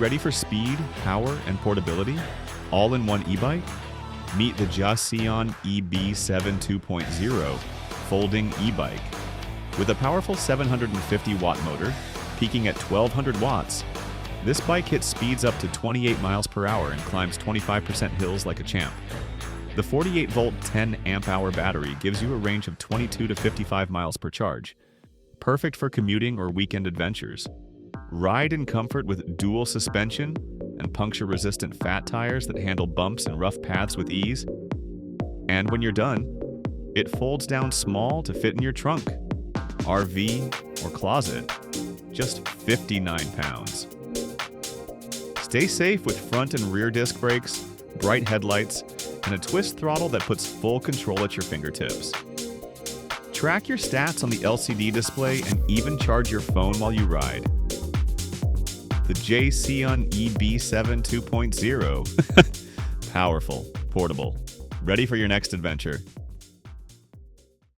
ready for speed, power, and portability, all in one e-bike? Meet the Jasion EB7 2.0 folding e-bike. With a powerful 750-watt motor, peaking at 1,200 watts, this bike hits speeds up to 28 miles per hour and climbs 25% hills like a champ. The 48-volt 10-amp-hour battery gives you a range of 22 to 55 miles per charge, perfect for commuting or weekend adventures. Ride in comfort with dual suspension and puncture-resistant fat tires that handle bumps and rough paths with ease. And when you're done, it folds down small to fit in your trunk, RV, or closet. Just 59 pounds. Stay safe with front and rear disc brakes, bright headlights, and a twist throttle that puts full control at your fingertips. Track your stats on the LCD display and even charge your phone while you ride. The Jasion EB7 2.0. Powerful, portable, ready for your next adventure.